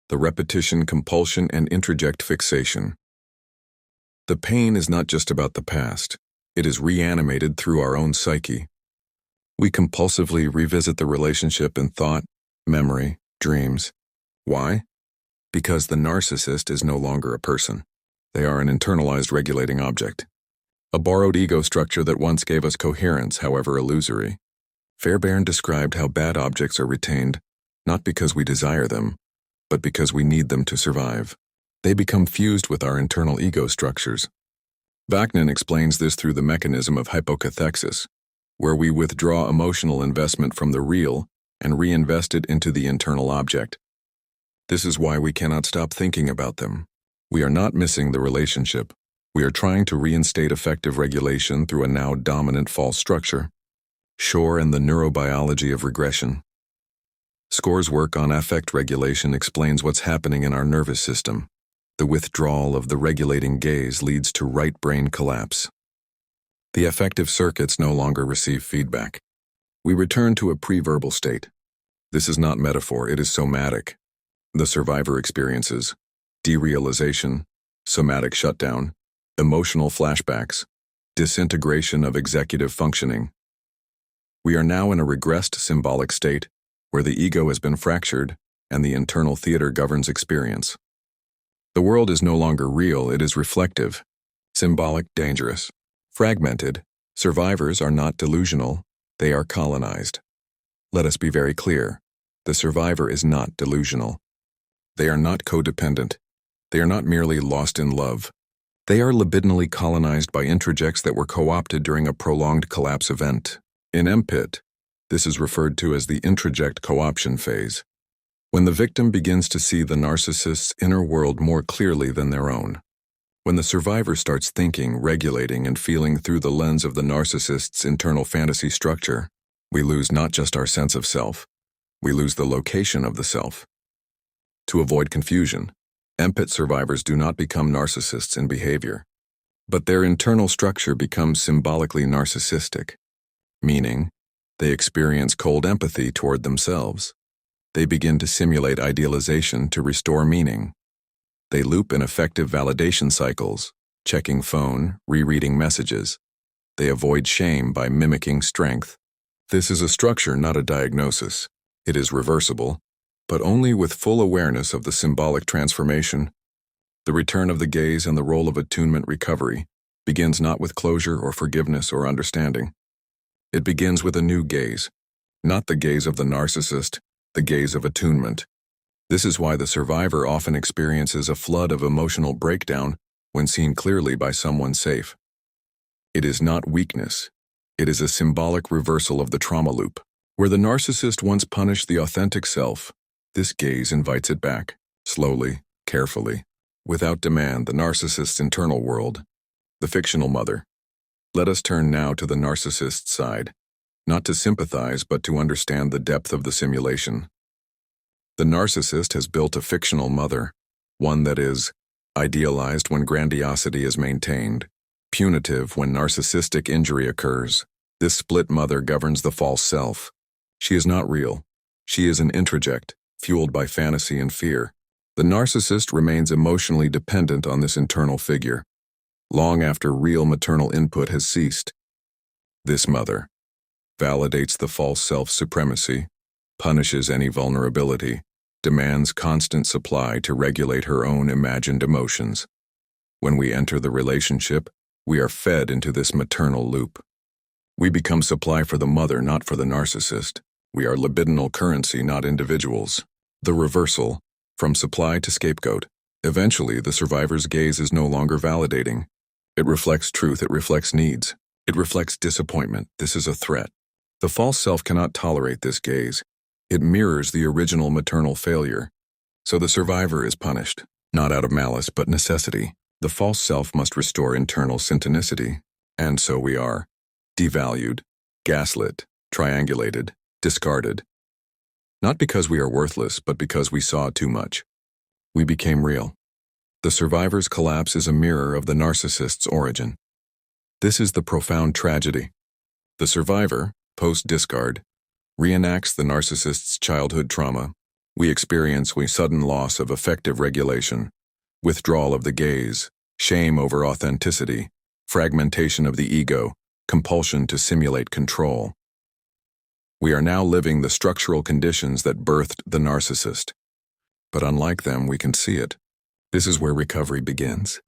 the repetition, compulsion, and introject fixation. The pain is not just about the past. It is reanimated through our own psyche. We compulsively revisit the relationship in thought, memory, dreams. Why? Because the narcissist is no longer a person. They are an internalized regulating object. A borrowed ego structure that once gave us coherence, however illusory. Fairbairn described how bad objects are retained, not because we desire them, but because we need them to survive. They become fused with our internal ego structures. Vaknin explains this through the mechanism of hypocathexis, where we withdraw emotional investment from the real and reinvest it into the internal object. This is why we cannot stop thinking about them. We are not missing the relationship. We are trying to reinstate effective regulation through a now dominant false structure. Schore and the neurobiology of regression. Schore's work on affect regulation explains what's happening in our nervous system. The withdrawal of the regulating gaze leads to right brain collapse. The affective circuits no longer receive feedback. We return to a pre-verbal state. This is not metaphor, it is somatic. The survivor experiences derealization, somatic shutdown, emotional flashbacks, disintegration of executive functioning. We are now in a regressed symbolic state where the ego has been fractured and the internal theater governs experience. The world is no longer real, it is reflective, symbolic, dangerous. Fragmented, survivors are not delusional, they are colonized. Let us be very clear, the survivor is not delusional. They are not codependent. They are not merely lost in love. They are libidinally colonized by introjects that were co-opted during a prolonged collapse event. In MPIT, this is referred to as the introject co-option phase, when the victim begins to see the narcissist's inner world more clearly than their own. When the survivor starts thinking, regulating, and feeling through the lens of the narcissist's internal fantasy structure, we lose not just our sense of self, we lose the location of the self. To avoid confusion, MPIT survivors do not become narcissists in behavior, but their internal structure becomes symbolically narcissistic, meaning they experience cold empathy toward themselves. They begin to simulate idealization to restore meaning. They loop in effective validation cycles, checking phone, rereading messages. They avoid shame by mimicking strength. This is a structure, not a diagnosis. It is reversible, but only with full awareness of the symbolic transformation. The return of the gaze and the role of attunement recovery begins not with closure or forgiveness or understanding. It begins with a new gaze, not the gaze of the narcissist, the gaze of attunement. This is why the survivor often experiences a flood of emotional breakdown when seen clearly by someone safe. It is not weakness. It is a symbolic reversal of the trauma loop. Where the narcissist once punished the authentic self, this gaze invites it back, slowly, carefully, without demand, the narcissist's internal world, the fictional mother. Let us turn now to the narcissist's side, not to sympathize but to understand the depth of the simulation. The narcissist has built a fictional mother, one that is idealized when grandiosity is maintained, punitive when narcissistic injury occurs. This split mother governs the false self. She is not real. She is an introject, fueled by fantasy and fear. The narcissist remains emotionally dependent on this internal figure, long after real maternal input has ceased. This mother validates the false self's supremacy, punishes any vulnerability, demands constant supply to regulate her own imagined emotions. When we enter the relationship, we are fed into this maternal loop. We become supply for the mother, not for the narcissist. We are libidinal currency, not individuals. The reversal, from supply to scapegoat. Eventually, the survivor's gaze is no longer validating. It reflects truth, it reflects needs. It reflects disappointment. This is a threat. The false self cannot tolerate this gaze. It mirrors the original maternal failure. So the survivor is punished, not out of malice but necessity. The false self must restore internal syntonicity. And so we are devalued, gaslit, triangulated, discarded. Not because we are worthless, but because we saw too much. We became real. The survivor's collapse is a mirror of the narcissist's origin. This is the profound tragedy. The survivor, post-discard, reenacts the narcissist's childhood trauma, We experience sudden loss of affective regulation, withdrawal of the gaze, shame over authenticity, fragmentation of the ego, compulsion to simulate control. We are now living the structural conditions that birthed the narcissist. But unlike them, we can see it. This is where recovery begins.